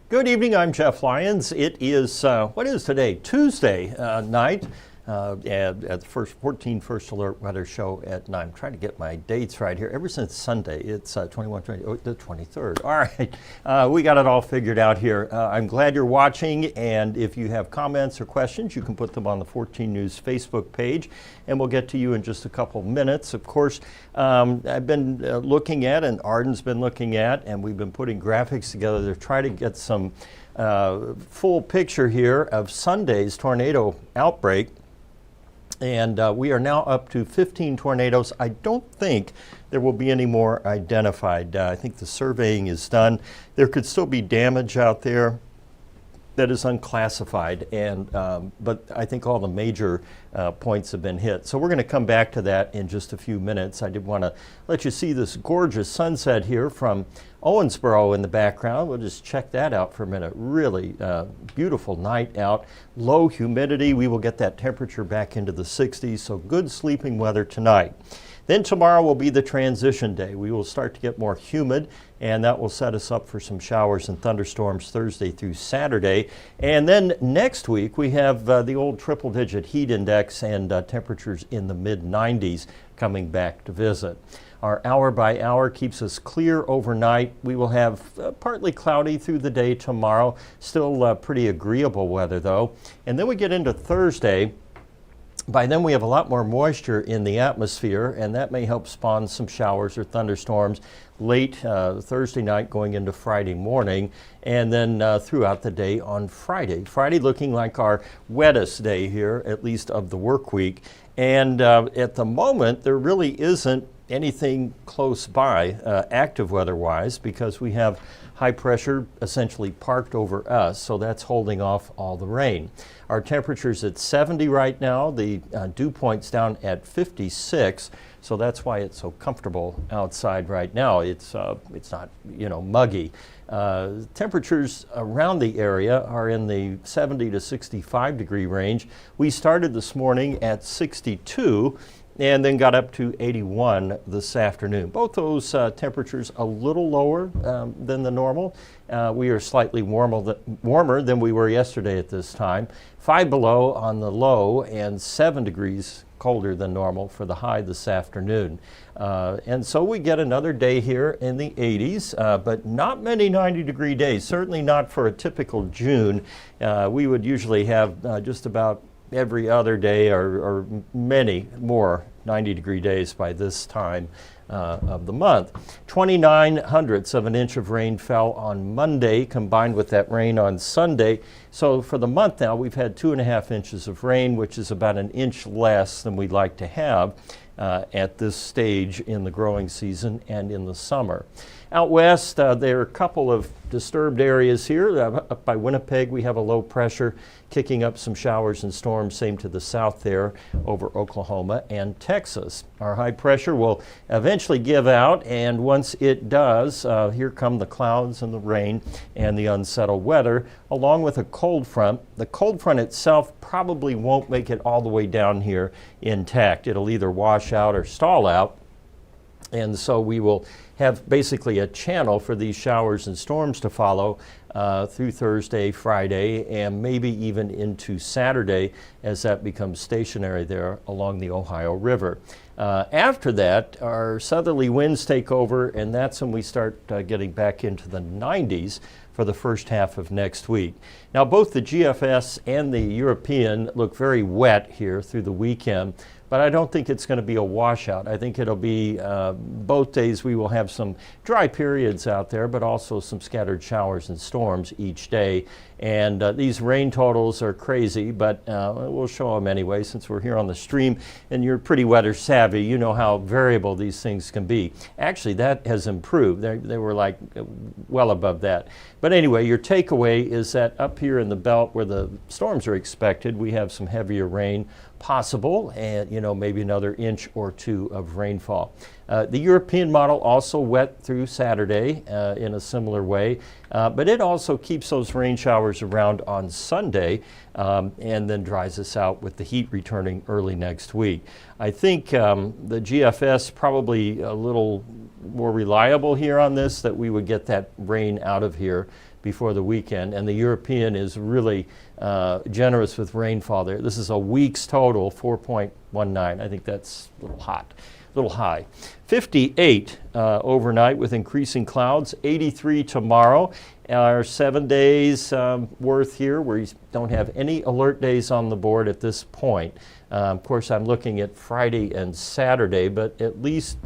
Good evening, I'm Jeff Lyons. It is, what is today? Tuesday night at the 14First Alert Weather Show at 9. I'm trying to get my dates right here. Ever since Sunday, it's the 23rd. All right, we got it all figured out here. I'm glad you're watching, and if you have comments or questions, you can put them on the 14 News Facebook page, and we'll get to you in just a couple minutes. Of course, I've been looking at, and Arden's been looking at, and we've been putting graphics together to try to get some full picture here of Sunday's tornado outbreak. And we are now up to 15 tornadoes. I don't think there will be any more identified. I think the surveying is done. There could still be damage out there that is unclassified, and but I think all the major points have been hit. So we're going to come back to that in just a few minutes. I did want to let you see this gorgeous sunset here from Owensboro in the background. We'll just check that out for a minute. Really beautiful night out. Low humidity. We will get that temperature back into the 60s, so good sleeping weather tonight. Then tomorrow will be the transition day. We will start to get more humid, and that will set us up for some showers and thunderstorms Thursday through Saturday. And then next week we have the old triple-digit heat index and temperatures in the mid-90s coming back to visit. Our hour by hour keeps us clear overnight. We will have partly cloudy through the day tomorrow. Still pretty agreeable weather though. And then we get into Thursday. By then we have a lot more moisture in the atmosphere, and that may help spawn some showers or thunderstorms late Thursday night going into Friday morning, and then throughout the day on Friday. Friday looking like our wettest day here, at least of the work week. And at the moment, there really isn't anything close by active weather-wise, because we have high pressure essentially parked over us, so that's holding off all the rain. Our temperature's at 70 right now. The dew point's down at 56, so that's why it's so comfortable outside right now. It's not, muggy. Temperatures around the area are in the 70 to 65 degree range. We started this morning at 62 and then got up to 81 this afternoon. Both those temperatures a little lower than the normal. We are slightly warmer than we were yesterday at this time. 5 below on the low and 7 degrees colder than normal for the high this afternoon. And so we get another day here in the 80s, but not many 90-degree days, certainly not for a typical June. We would usually have just about every other day or many more 90-degree days by this time of the month. 29/100ths of an inch of rain fell on Monday, combined with that rain on Sunday. So for the month now, we've had 2.5 inches of rain, which is about an inch less than we'd like to have at this stage in the growing season and in the summer. Out west, there are a couple of disturbed areas here. Up by Winnipeg, we have a low pressure kicking up some showers and storms, same to the south there over Oklahoma and Texas. Our high pressure will eventually give out, and once it does, here come the clouds and the rain and the unsettled weather, along with a cold front. The cold front itself probably won't make it all the way down here intact. It'll either wash out or stall out. And so we will have basically a channel for these showers and storms to follow through Thursday, Friday, and maybe even into Saturday as that becomes stationary there along the Ohio River. After that, our southerly winds take over, and that's when we start getting back into the 90s for the first half of next week. Now, both the GFS and the European look very wet here through the weekend, but I don't think it's going to be a washout. I think it'll be both days we will have some dry periods out there, but also some scattered showers and storms each day. And these rain totals are crazy, but we'll show them anyway since we're here on the stream and you're pretty weather savvy. You know how variable these things can be. Actually, that has improved. They were like well above that. But anyway, your takeaway is that up here in the belt where the storms are expected, we have some heavier rain possible, and maybe another inch or two of rainfall. The European model also wet through Saturday in a similar way, but it also keeps those rain showers around on Sunday and then dries us out with the heat returning early next week. I think the GFS probably a little more reliable here on this, that we would get that rain out of here before the weekend, and the European is really generous with rainfall there. This is a week's total, 4.19. I think that's a little hot, a little high. 58 overnight with increasing clouds, 83 tomorrow. Our 7 days worth here, where you don't have any alert days on the board at this point. Of course, I'm looking at Friday and Saturday, but at least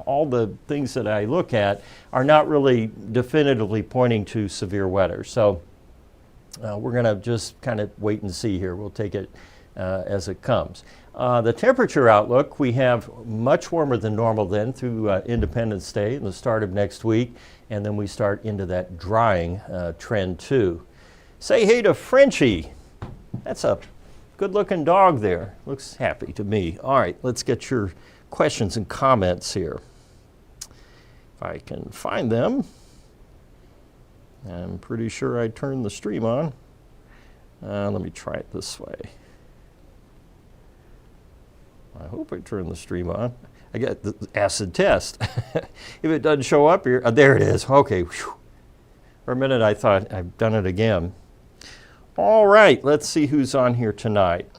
all the things that I look at are not really definitively pointing to severe weather. So we're going to just kind of wait and see here. We'll take it as it comes. The temperature outlook, we have much warmer than normal then through Independence Day and the start of next week, and then we start into that drying trend too. Say hey to Frenchie. That's a good-looking dog there. Looks happy to me. All right, let's get your questions and comments here. If I can find them. I'm pretty sure I turned the stream on. Let me try it this way. I hope I turned the stream on. I got the acid test. If it doesn't show up here, there it is. Okay. Whew. For a minute I thought I've done it again. All right, let's see who's on here tonight.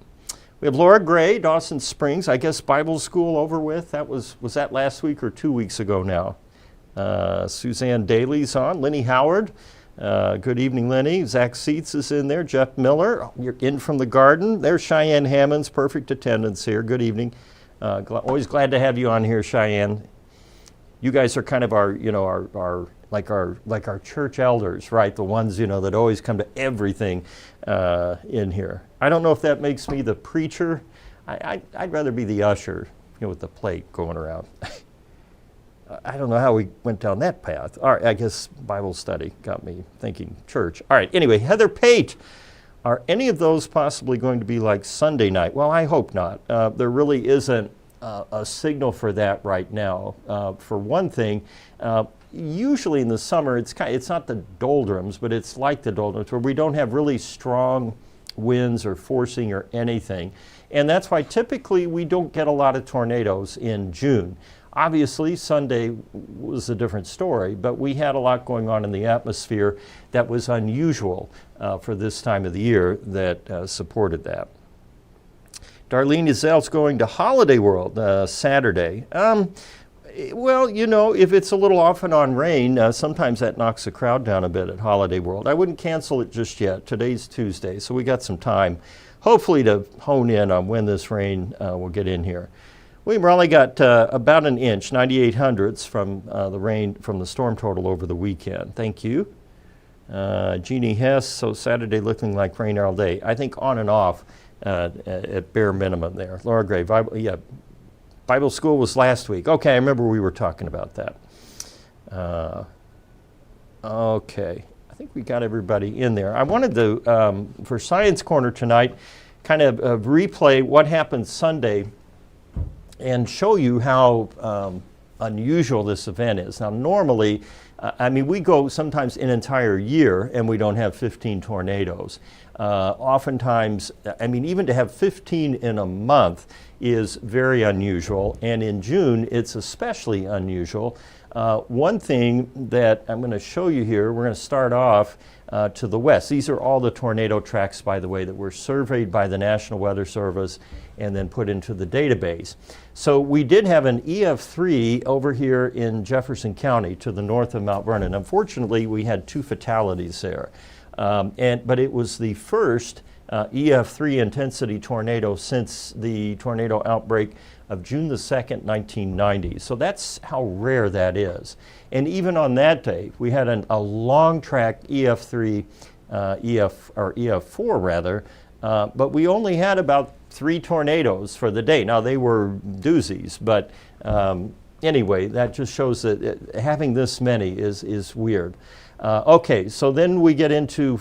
We have Laura Gray, Dawson Springs. I guess Bible school over with. That was that last week or 2 weeks ago now? Suzanne Daly's on. Lenny Howard. Good evening, Lenny. Zach Seitz is in there. Jeff Miller, you're in from the garden. There's Cheyenne Hammonds, perfect attendance here. Good evening. Always glad to have you on here, Cheyenne. You guys are kind of our church elders, right? The ones, that always come to everything in here. I don't know if that makes me the preacher. I'd rather be the usher, with the plate going around. I don't know how we went down that path. All right, I guess Bible study got me thinking church. All right, anyway, Heather Pate. Are any of those possibly going to be like Sunday night? Well, I hope not. There really isn't a signal for that right now. For one thing, usually in the summer, it's not the doldrums, but it's like the doldrums, where we don't have really strong winds or forcing or anything. And that's why typically we don't get a lot of tornadoes in June. Obviously, Sunday was a different story, but we had a lot going on in the atmosphere that was unusual for this time of the year that supported that. Darlene Izel's going to Holiday World Saturday. Well, if it's a little off and on rain, sometimes that knocks the crowd down a bit at Holiday World. I wouldn't cancel it just yet. Today's Tuesday, so we got some time, hopefully, to hone in on when this rain will get in here. William Raleigh got about an inch, 98 hundredths from the rain from the storm total over the weekend. Thank you. Jeannie Hess, so Saturday looking like rain all day. I think on and off at bare minimum there. Laura Gray, Bible school was last week. Okay, I remember we were talking about that. Okay, I think we got everybody in there. I wanted to, for Science Corner tonight, kind of replay what happened Sunday and show you how unusual this event is. Now, normally, we go sometimes an entire year and we don't have 15 tornadoes. Oftentimes, even to have 15 in a month is very unusual, and in June, it's especially unusual. One thing that I'm going to show you here, we're going to start off to the west. These are all the tornado tracks, by the way, that were surveyed by the National Weather Service and then put into the database. So we did have an EF3 over here in Jefferson County to the north of Mount Vernon. Unfortunately, we had 2 fatalities there. But it was the first EF3 intensity tornado since the tornado outbreak of June the 2nd, 1990. So that's how rare that is. And even on that day, we had a long track EF3, EF4 rather, but we only had about 3 tornadoes for the day. Now they were doozies, but anyway, that just shows that having this many is weird. Okay, so then we get into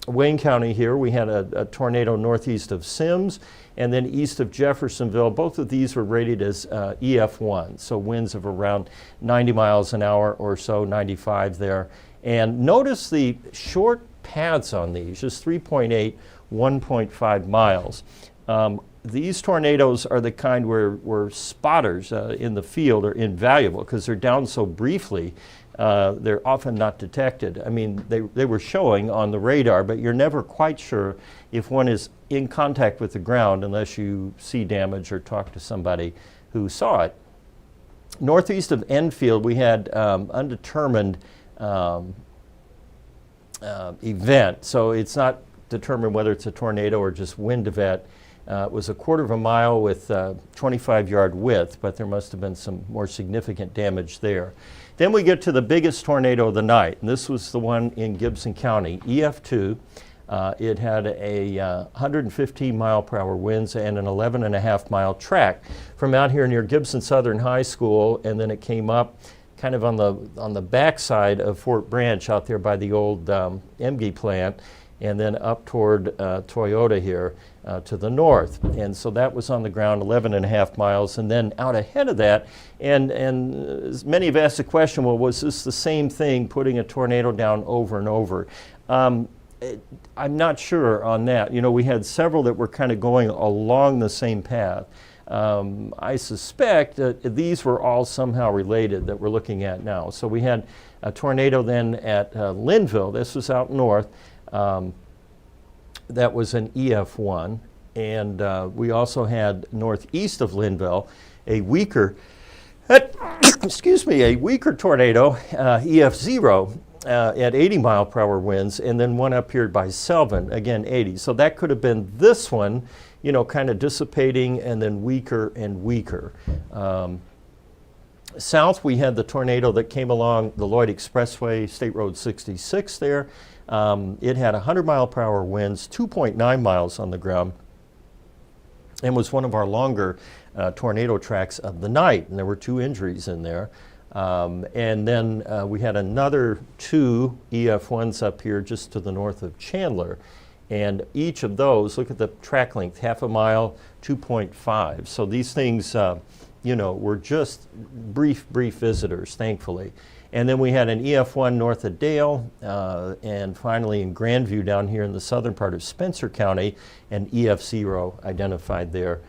Wayne County here. We had a tornado northeast of Sims and then east of Jeffersonville. Both of these were rated as EF1, so winds of around 90 miles an hour or so, 95 there. And notice the short paths on these, just 3.8, 1.5 miles. These tornadoes are the kind where spotters in the field are invaluable because they're down so briefly they're often not detected. I mean, they were showing on the radar, but you're never quite sure if one is in contact with the ground unless you see damage or talk to somebody who saw it. Northeast of Enfield, we had undetermined event, so it's not determined whether it's a tornado or just wind event. It was a 1/4 of a mile with 25-yard width, but there must have been some more significant damage there. Then we get to the biggest tornado of the night, and this was the one in Gibson County, EF2. It had a 115 mile per hour winds and an 11.5-mile track from out here near Gibson Southern High School, and then it came up kind of on the backside of Fort Branch out there by the old Emge plant, and then up toward Toyota here to the north. And so that was on the ground 11.5 miles. And then out ahead of that, and many have asked the question, well, was this the same thing, putting a tornado down over and over? I'm not sure on that. You know, we had several that were kind of going along the same path. I suspect that these were all somehow related that we're looking at now. So we had a tornado then at Linville. This was out north. That was an EF1, and we also had northeast of Linville a weaker, excuse me, a weaker tornado, EF0 at 80 mile per hour winds, and then one up here by Selvin, again 80. So that could have been this one, you know, kind of dissipating and then weaker and weaker. South, we had the tornado that came along the Lloyd Expressway, State Road 66 there. It had 100 mile per hour winds, 2.9 miles on the ground, and was one of our longer tornado tracks of the night. And there were 2 injuries in there. And then we had another 2 EF1s up here just to the north of Chandler. And each of those, look at the track length, 1/2 mile, 2.5. So these things, you know, were just brief visitors, thankfully. And then we had an EF1 north of Dale, and finally in Grandview down here in the southern part of Spencer County, and EF0 identified there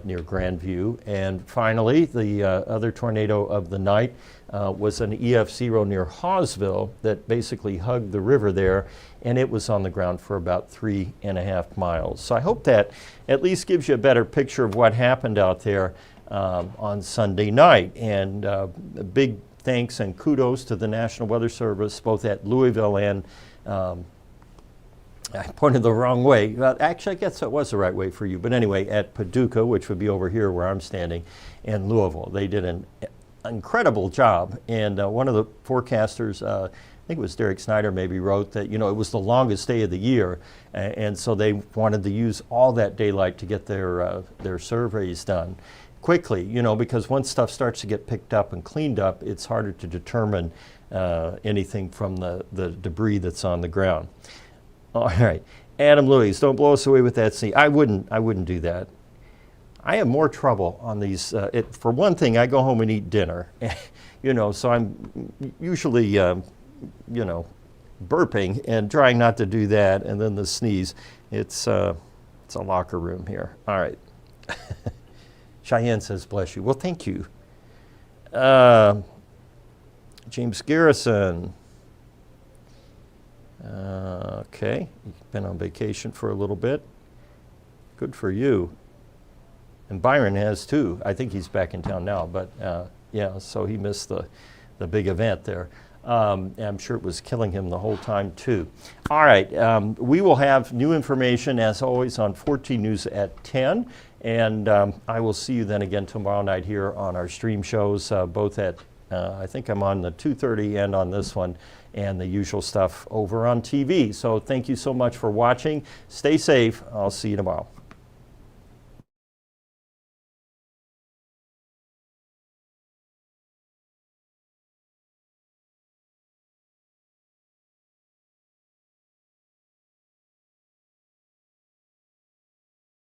near Grandview. And finally, the other tornado of the night was an EF0 near Hawesville that basically hugged the river there, and it was on the ground for about 3.5 miles. So I hope that at least gives you a better picture of what happened out there on Sunday night. And a big thanks and kudos to the National Weather Service, both at Louisville and, I pointed the wrong way. Well, actually, I guess that was the right way for you. But anyway, at Paducah, which would be over here where I'm standing, and Louisville. They did an incredible job. And one of the forecasters, I think it was Derek Snyder maybe, wrote that, you know, it was the longest day of the year. And so they wanted to use all that daylight to get their surveys done quickly, you know, because once stuff starts to get picked up and cleaned up, it's harder to determine anything from the debris that's on the ground. All right, Adam Lewis, don't blow us away with that scene. I wouldn't do that. I have more trouble on these. For one thing, I go home and eat dinner, you know, so I'm usually, you know, burping and trying not to do that, and then the sneeze. It's a locker room here. All right. Cheyenne says, bless you. Well, thank you. James Garrison. Okay, you've been on vacation for a little bit. Good for you. And Byron has too. I think he's back in town now, but yeah, so he missed the big event there. I'm sure it was killing him the whole time too. All right, we will have new information as always on 14 News at 10. And I will see you then again tomorrow night here on our stream shows, both at, I think I'm on the 2:30 and on this one, and the usual stuff over on TV. So thank you so much for watching. Stay safe. I'll see you tomorrow.